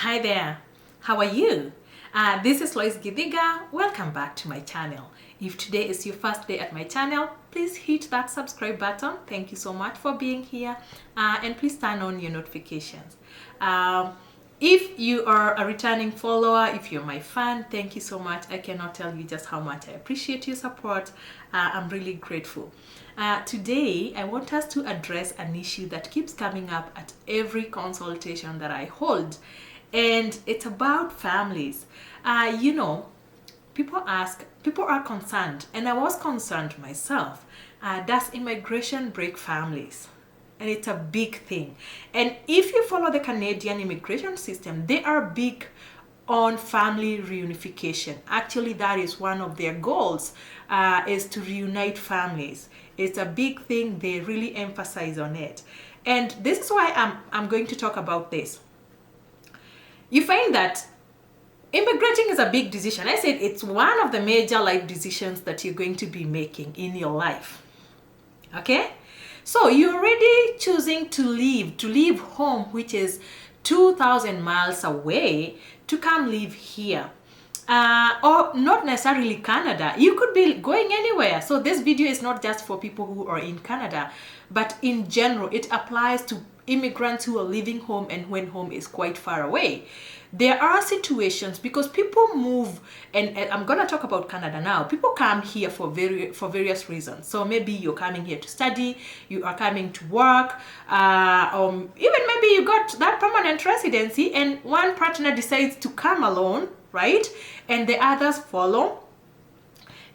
Hi there, how are you? This is Lois Gidiga. Welcome back to my channel. If today is your first day at my channel, please hit that subscribe button. Thank you so much for being here, and please turn on your notifications. If you are a returning follower, if you're my fan, thank you so much. I cannot tell you just how much I appreciate your support. I'm really grateful. Today, I want us to address an issue that keeps coming up at every consultation that I hold, and it's about families. People are concerned, and I was concerned myself. Does immigration break families? And it's a big thing. And if you follow the Canadian immigration system, they are big on family reunification. Actually, that is one of their goals, is to reunite families. It's a big thing. They really emphasize on it. And this is why I'm going to talk about this. You find that immigrating is a big decision. I said it's one of the major life decisions that you're going to be making in your life. Okay? So you're already choosing to leave home, which is 2,000 miles away, to come live here. Or not necessarily Canada. You could be going anywhere. So this video is not just for people who are in Canada, but in general, it applies to immigrants who are leaving home and when home is quite far away. There are situations because people move, and I'm going to talk about Canada now. People come here for various reasons. So maybe you're coming here to study, you are coming to work, or even maybe you got that permanent residency and one partner decides to come alone, right? And the others follow.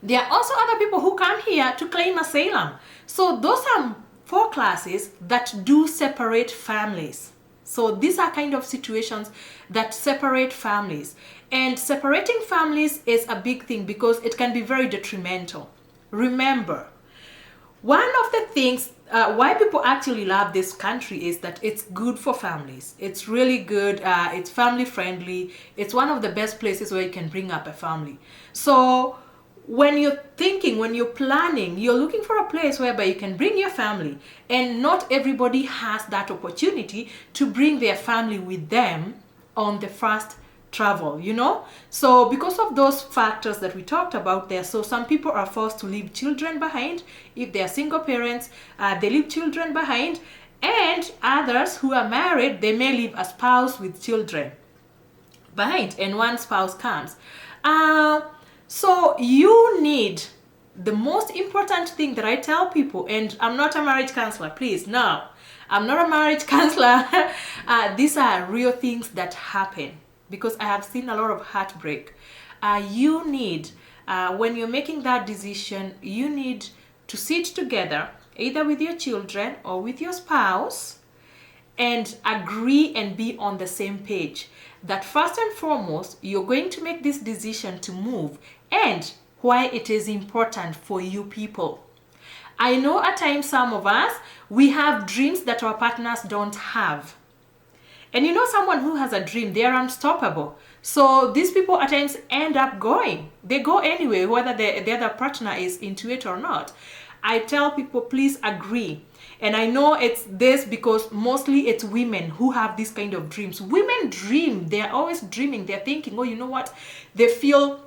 There are also other people who come here to claim asylum. So those are four classes that do separate families. So these are kind of situations that separate families. And separating families is a big thing because it can be very detrimental. Remember, one of the things why people actually love this country is that it's good for families. It's really good. It's family friendly. It's one of the best places where you can bring up a family. So when you're thinking, when you're planning, you're looking for a place whereby you can bring your family, and not everybody has that opportunity to bring their family with them on the first travel, So because of those factors that we talked about there, so some people are forced to leave children behind. If they are single parents, they leave children behind, and others who are married, they may leave a spouse with children behind, and one spouse comes. So you need, the most important thing that I tell people, and I'm not a marriage counselor, please, no, I'm not a marriage counselor. These are real things that happen because I have seen a lot of heartbreak. You need, when you're making that decision, you need to sit together, either with your children or with your spouse, and agree and be on the same page that first and foremost, you're going to make this decision to move and why it is important for you people. I know at times some of us, we have dreams that our partners don't have. And someone who has a dream, they're unstoppable. So these people at times end up going. They go anyway, whether the other partner is into it or not. I tell people, please agree. And I know it's this because mostly it's women who have these kind of dreams. Women dream. They're always dreaming. They're thinking, oh, you know what? They feel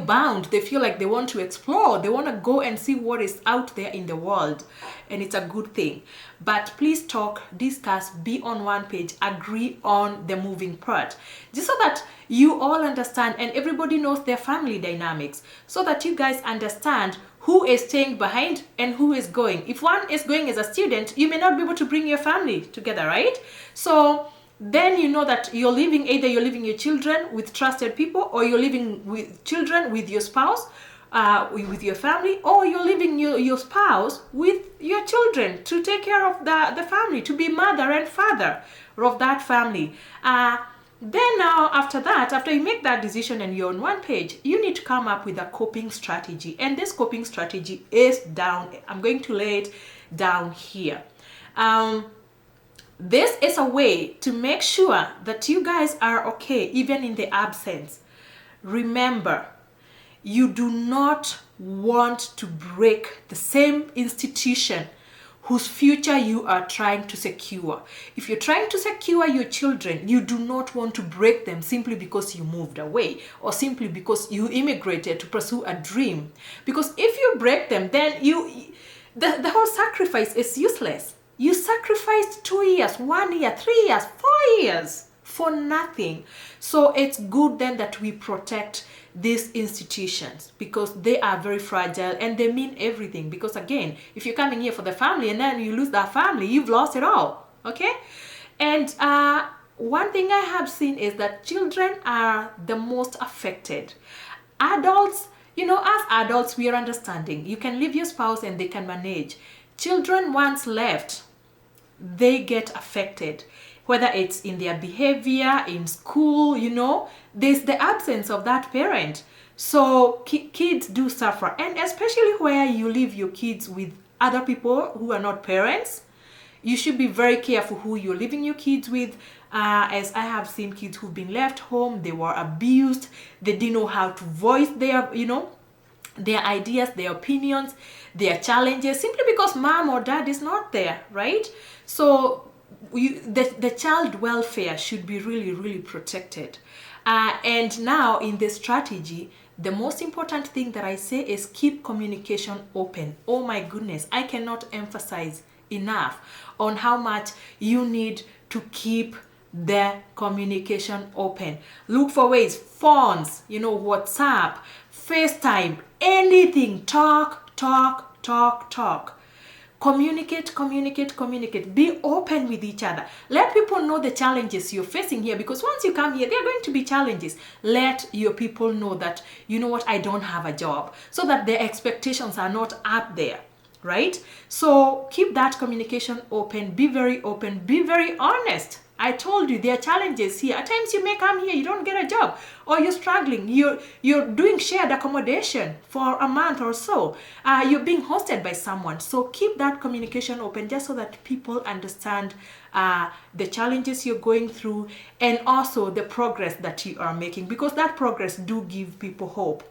bound. They feel like they want to explore. They want to go and see what is out there in the world. And it's a good thing. But please talk, discuss, be on one page, agree on the moving part. Just so that you all understand and everybody knows their family dynamics. So that you guys understand who is staying behind and who is going. If one is going as a student, you may not be able to bring your family together, right? So then you know that you're leaving your children with trusted people, or you're living with children with your spouse, with your family, or you're leaving your spouse with your children to take care of the family, to be mother and father of that family. Then now after that, after you make that decision and you're on one page, you need to come up with a coping strategy. And this coping strategy is down. I'm going to lay it down here. This is a way to make sure that you guys are okay, even in the absence. Remember, you do not want to break the same institution whose future you are trying to secure. If you're trying to secure your children, you do not want to break them simply because you moved away or simply because you immigrated to pursue a dream. Because if you break them, then the whole sacrifice is useless. You sacrificed 2 years, 1 year, 3 years, 4 years for nothing. So it's good then that we protect these institutions because they are very fragile and they mean everything. Because again, if you're coming here for the family and then you lose that family, you've lost it all. Okay? And one thing I have seen is that children are the most affected. Adults, as adults, we are understanding. You can leave your spouse and they can manage. Children, once left, they get affected. Whether it's in their behavior, in school, there's the absence of that parent. So kids do suffer. And especially where you leave your kids with other people who are not parents, you should be very careful who you're leaving your kids with. As I have seen kids who've been left home, they were abused, they didn't know how to voice their ideas, their opinions, their challenges, simply because mom or dad is not there, right? So the child welfare should be really, really protected. And now in this strategy, the most important thing that I say is keep communication open. Oh my goodness, I cannot emphasize enough on how much you need to keep the communication open. Look for ways, phones, WhatsApp, FaceTime, anything. Talk. Communicate. Be open with each other. Let people know the challenges you're facing here, because once you come here, there are going to be challenges. Let your people know that, I don't have a job, so that their expectations are not up there, right? So keep that communication open. Be very open. Be very honest. I told you there are challenges here. At times you may come here, you don't get a job, or you're struggling. You're doing shared accommodation for a month or so. You're being hosted by someone. So keep that communication open, just so that people understand the challenges you're going through and also the progress that you are making, because that progress do give people hope.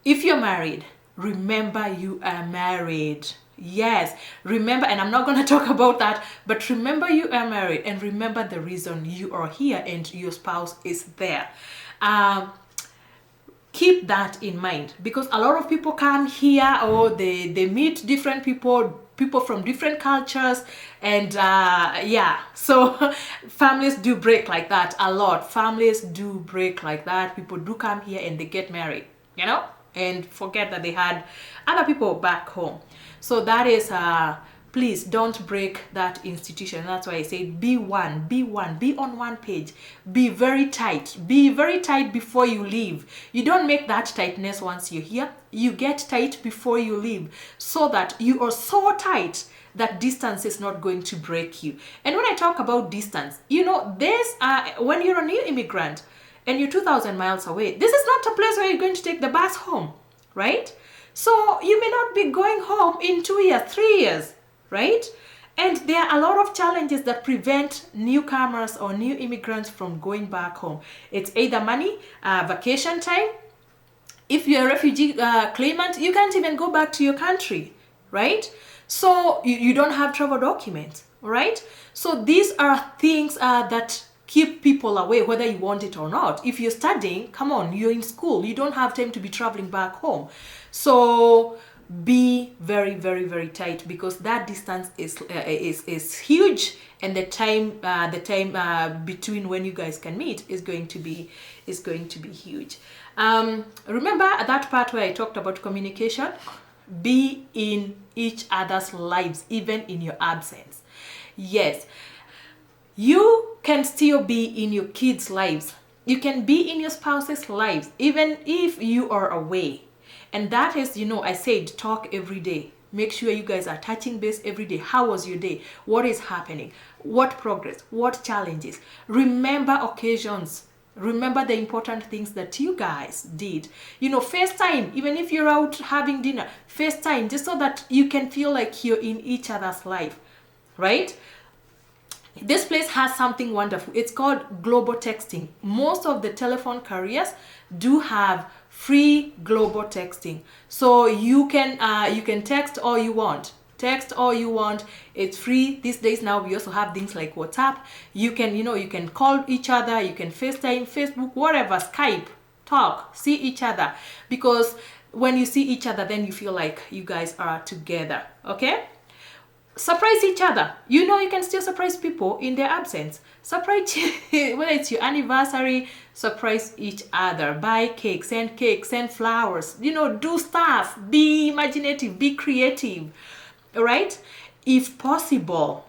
If you're married, remember you are married. Yes, remember, and I'm not going to talk about that, but remember you are married, and remember the reason you are here and your spouse is there. Keep that in mind, because a lot of people come here, or they meet different people from different cultures, and so families do break like that a lot. Families do break like that. People do come here and they get married, and forget that they had other people back home. So that is, please don't break that institution. That's why I say be on one page. Be very tight before you leave. You don't make that tightness once you're here. You get tight before you leave, so that you are so tight that distance is not going to break you. And when I talk about distance, when you're a new immigrant and you're 2,000 miles away, this is not a place where you're going to take the bus home, right? So you may not be going home in 2 years, 3 years, right? And there are a lot of challenges that prevent newcomers or new immigrants from going back home. It's either money, vacation time. If you're a refugee claimant, you can't even go back to your country, right? So you don't have travel documents, right? So these are things that keep people away, whether you want it or not. If you're studying, come on, you're in school, you don't have time to be traveling back home. So be very, very, very tight, because that distance is huge, and the time between when you guys can meet is going to be huge. Remember that part where I talked about communication? Be in each other's lives, even in your absence. Yes, you can still be in your kids' lives. You can be in your spouse's lives, even if you are away. And that is, I said, talk every day. Make sure you guys are touching base every day. How was your day? What is happening? What progress? What challenges? Remember occasions. Remember the important things that you guys did. FaceTime, even if you're out having dinner, FaceTime, just so that you can feel like you're in each other's life, right? This place has something wonderful. It's called global texting. Most of the telephone carriers do have free global texting. So you can text all you want. text all you want. It's free these days. Now we also have things like WhatsApp. You can, you can call each other, you can FaceTime, Facebook, whatever, Skype, talk, see each other, because when you see each other, then you feel like you guys are together. Okay, surprise each other. You can still surprise people in their absence. Surprise whether it's your anniversary, surprise each other. Buy cake, send flowers, do stuff. Be imaginative, be creative. All right, if possible,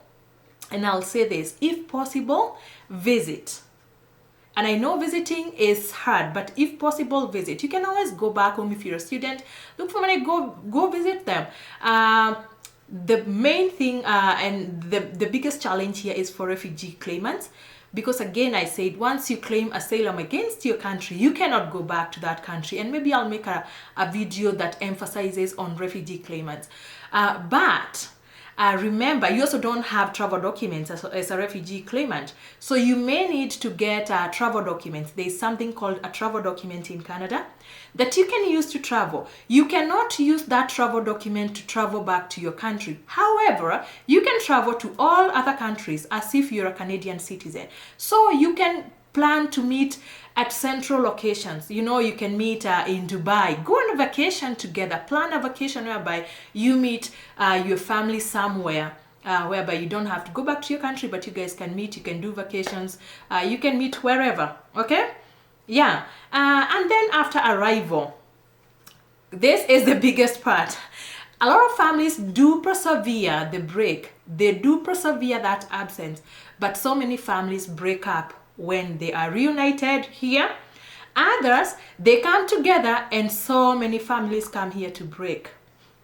and I'll say this, if possible, visit. And I know visiting is hard, but if possible, visit. You can always go back home if you're a student. Look for money, go visit them. The main thing and the biggest challenge here is for refugee claimants, because again, I said, once you claim asylum against your country, you cannot go back to that country. And maybe I'll make a video that emphasizes on refugee claimants. But remember, you also don't have travel documents as a refugee claimant. So you may need to get travel documents. There's something called a travel document in Canada that you can use to travel. You cannot use that travel document to travel back to your country. However, you can travel to all other countries as if you're a Canadian citizen. So you can plan to meet at central locations. You can meet in Dubai. Go on a vacation together. Plan a vacation whereby you meet your family somewhere, whereby you don't have to go back to your country, but you guys can meet. You can do vacations. You can meet wherever. Okay? Yeah. And then after arrival, this is the biggest part. A lot of families do persevere the break. They do persevere that absence. But so many families break up when they are reunited here. Others, they come together, and so many families come here to break.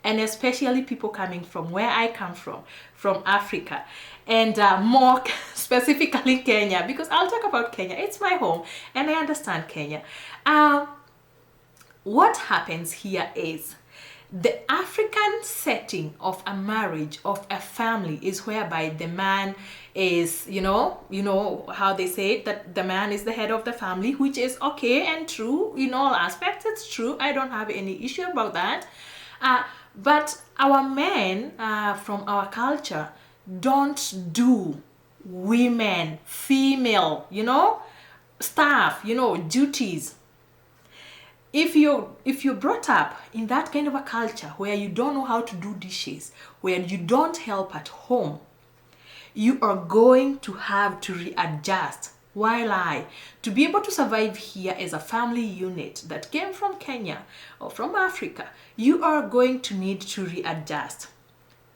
And especially people coming from where I come from Africa, and more specifically Kenya, because I'll talk about Kenya. It's my home and I understand Kenya. What happens here is the African setting of a marriage, of a family, is whereby the man is, you know how they say it, that the man is the head of the family, which is okay and true in all aspects. It's true. I don't have any issue about that. But our men from our culture don't do women, female, stuff, duties. If you're brought up in that kind of a culture where you don't know how to do dishes, where you don't help at home, you are going to have to readjust. While to be able to survive here as a family unit that came from Kenya or from Africa, you are going to need to readjust.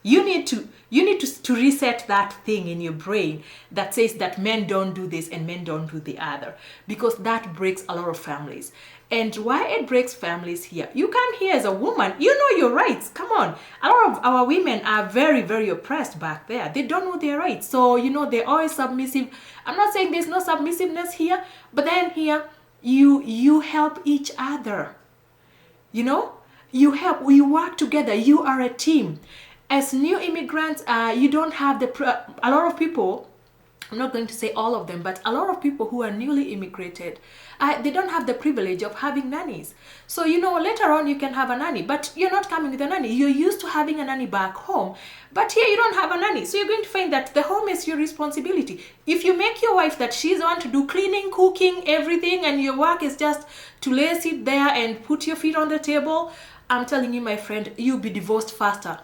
You need to reset that thing in your brain that says that men don't do this and men don't do the other, because that breaks a lot of families. And why it breaks families here? You come here as a woman, you know your rights. Come on. A lot of our women are very, very oppressed back there. They don't know their rights. So, they're always submissive. I'm not saying there's no submissiveness here, but then here, you help each other. You help, you work together. You are a team. As new immigrants, you don't have a lot of people, I'm not going to say all of them, but a lot of people who are newly immigrated, they don't have the privilege of having nannies. So, later on you can have a nanny, but you're not coming with a nanny. You're used to having a nanny back home, but here you don't have a nanny. So you're going to find that the home is your responsibility. If you make your wife that she's the one to do cleaning, cooking, everything, and your work is just to sit there and put your feet on the table, I'm telling you, my friend, you'll be divorced faster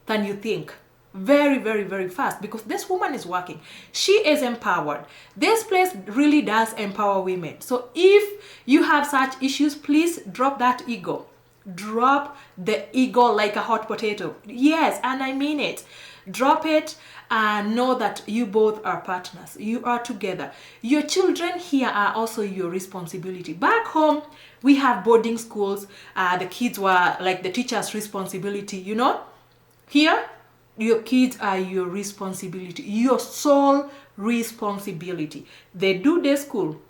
than you think. Very, very, very fast, because this woman is working. She is empowered. This place really does empower women. So if you have such issues, please drop that ego. Drop the ego like a hot potato. Yes, and I mean it. Drop it and know that you both are partners. You are together. Your children here are also your responsibility. Back home, we have boarding schools. The kids were like the teacher's responsibility, Here, your kids are your responsibility, your sole responsibility. They do their school.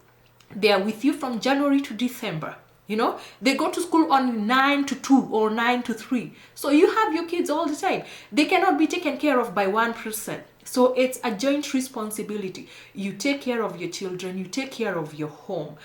They are with you from January to December. They go to school on 9 to 2 or 9 to 3. So you have your kids all the time. They cannot be taken care of by one person. So it's a joint responsibility. You take care of your children, you take care of your home.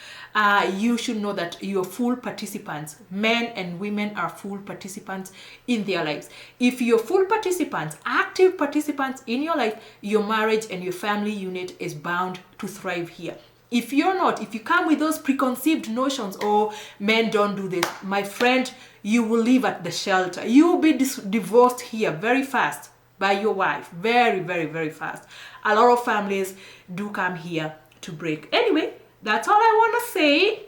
You should know that you're full participants. Men and women are full participants in their lives. If you're full participants, active participants in your life, your marriage and your family unit is bound to thrive here. If you're not, if you come with those preconceived notions, oh, men don't do this, my friend, you will live at the shelter. You will be divorced here very fast by your wife. Very, very, very fast. A lot of families do come here to break. Anyway, that's all I want to say.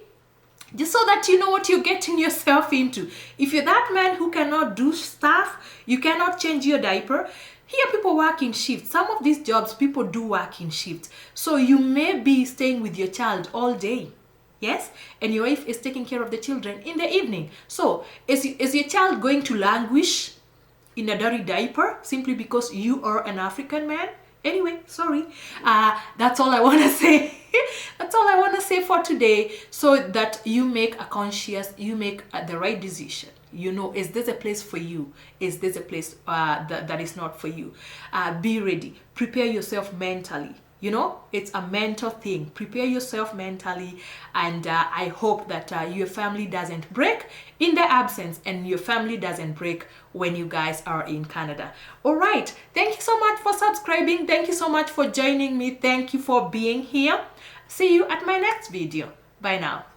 Just so that you know what you're getting yourself into. If you're that man who cannot do stuff, you cannot change your diaper. Here people work in shifts. Some of these jobs, people do work in shifts. So you may be staying with your child all day. Yes? And your wife is taking care of the children in the evening. So is your child going to languish in a dirty diaper simply because you are an African man? Anyway, sorry. That's all I want to say. That's all I want to say for today, so that you make a conscious, you make the right decision. You know, is this a place for you? Is this a place that is not for you? Be ready. Prepare yourself mentally. You know, it's a mental thing. Prepare yourself mentally, and I hope that your family doesn't break in their absence, and your family doesn't break when you guys are in Canada. All right. Thank you so much for subscribing. Thank you so much for joining me. Thank you for being here. See you at my next video. Bye now.